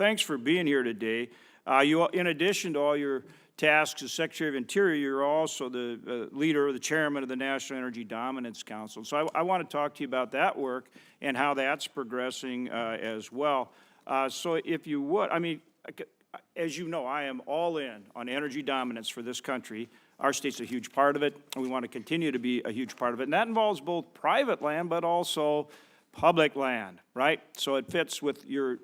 thanks for being here today. In addition to all your tasks as Secretary of Interior, you're also the leader, the chairman of the National Energy Dominance Council. So I want to talk to you about that work and how that's progressing as well. So if you would, I mean, as you know, I am all in on energy dominance for this country. Our state's a huge part of it, and we want to continue to be a huge part of it. And that involves both private land, but also public land, right? So it fits with your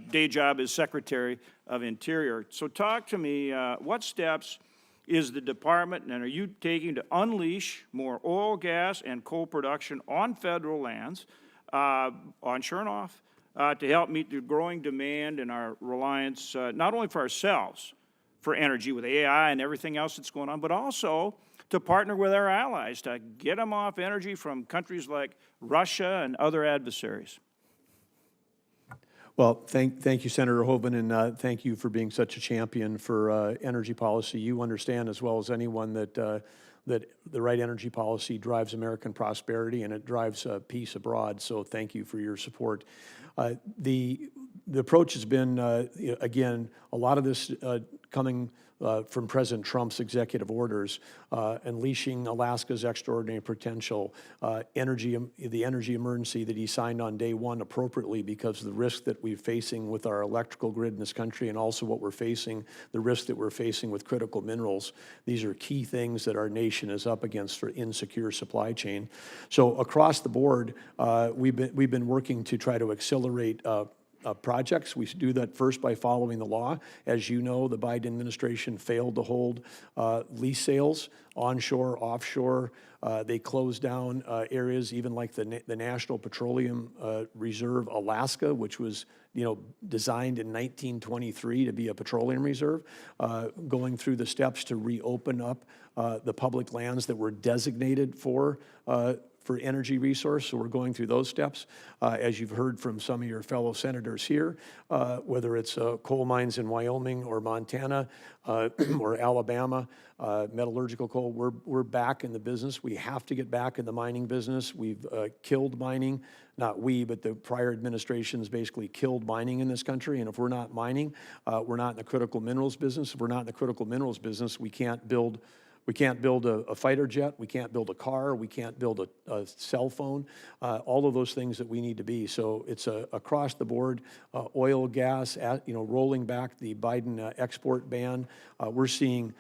day job as Secretary of Interior. So talk to me, what steps is the department and are you taking to unleash more oil, gas, and coal production on federal lands, onshore and off, to help meet the growing demand and our reliance, not only for ourselves, for energy with AI and everything else that's going on, but also to partner with our allies to get them off energy from countries like Russia and other adversaries? Well, thank you, Senator Hoeven, and thank you for being such a champion for energy policy. You understand as well as anyone that that the right energy policy drives American prosperity and it drives peace abroad. So thank you for your support. The approach has been, again, a lot of this coming from President Trump's executive orders, unleashing Alaska's extraordinary potential, the energy emergency that he signed on day one appropriately because of the risk that we're facing with our electrical grid in this country and also what we're facing, the risk that we're facing with critical minerals. These are key things that our nation is up against for insecure supply chain. So across the board, we've been working to try to accelerate projects. We do that first by following the law. As you know, the Biden administration failed to hold lease sales onshore, offshore. They closed down areas even like the National Petroleum Reserve Alaska, which was designed in 1923 to be a petroleum reserve, going through the steps to reopen up the public lands that were designated for energy resource. So we're going through those steps. As you've heard from some of your fellow senators here, whether it's coal mines in Wyoming or Montana or Alabama, metallurgical coal, we're back in the business. We have to get back in the mining business. We've killed mining. Not we, but the prior administrations basically killed mining in this country. And if we're not mining, we're not in the critical minerals business. If we're not in the critical minerals business, we can't build a fighter jet, we can't build a car, we can't build a cell phone, all of those things that we need to be. So it's across the board, oil, gas, rolling back the Biden export ban. We're seeing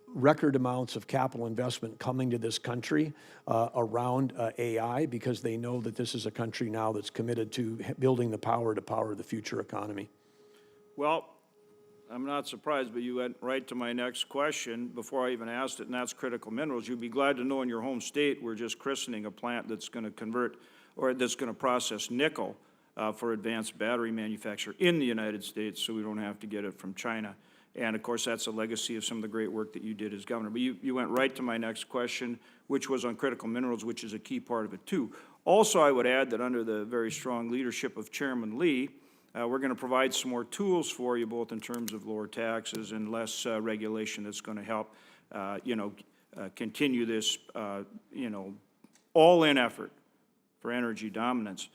record amounts of capital investment coming to this country around AI because they know that this is a country now that's committed to building the power to power the future economy. Well, I'm not surprised, but you went right to my next question before I even asked it, and that's critical minerals. You'd be glad to know in your home state we're just christening a plant that's going to convert or that's going to process nickel for advanced battery manufacture in the United States so we don't have to get it from China. And, of course, that's a legacy of some of the great work that you did as governor. But you went right to my next question, which was on critical minerals, which is a key part of it, too. Also, I would add that under the very strong leadership of Chairman Lee, we're going to provide some more tools for you, both in terms of lower taxes and less regulation that's going to help, continue this, all-in effort for energy dominance.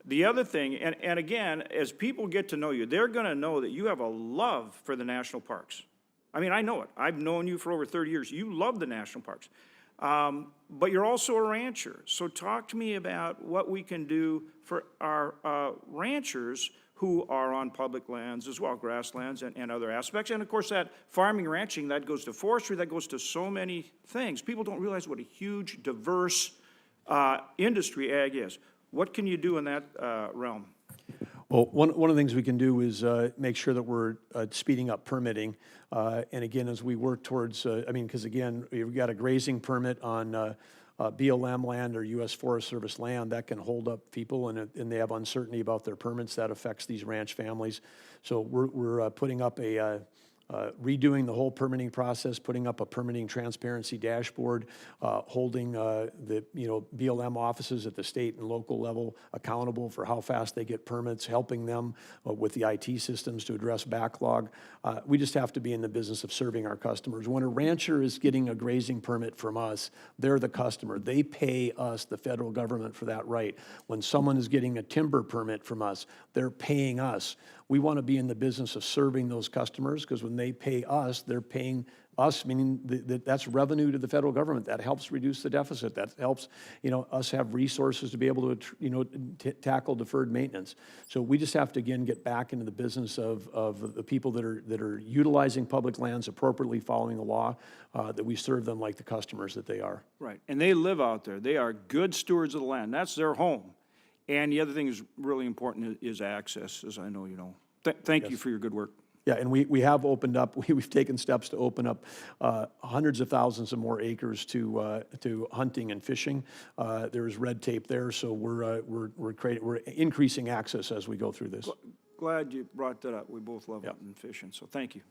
The other thing, and again, as people get to know you, they're going to know that you have a love for the national parks. I mean, I know it. I've known you for over 30 years. You love the national parks. But you're also a rancher. So talk to me about what we can do for our ranchers who are on public lands as well, grasslands and other aspects. And of course that farming, ranching, that goes to forestry, that goes to so many things. People don't realize what a huge, diverse industry ag is. What can you do in that realm? Well, one of the things we can do is make sure that we're speeding up permitting. And again, as we work towards, because again, we've got a grazing permit on BLM land or U.S. Forest Service land that can hold up people, and they have uncertainty about their permits. That affects these ranch families. So we're putting up redoing the whole permitting process, putting up a permitting transparency dashboard, holding the BLM offices at the state and local level accountable for how fast they get permits, helping them with the IT systems to address backlog. We just have to be in the business of serving our customers. When a rancher is getting a grazing permit from us, they're the customer. They pay us, the federal government, for that right. When someone is getting a timber permit from us, they're paying us. We want to be in the business of serving those customers, because when they pay us, they're paying us, meaning that's revenue to the federal government. That helps reduce the deficit. That helps, us have resources to be able to, tackle deferred maintenance. So we just have to, again, get back into the business of the people that are utilizing public lands appropriately, following the law, that we serve them like the customers that they are. Right, and they live out there. They are good stewards of the land. That's their home. And the other thing is really important is access, as I know you know. Thank you for your good work. Yeah, and we have opened up, we've taken steps to open up hundreds of thousands of more acres to hunting and fishing. There's red tape there, so we're increasing access as we go through this. Glad you brought that up. We both love hunting and fishing, so thank you.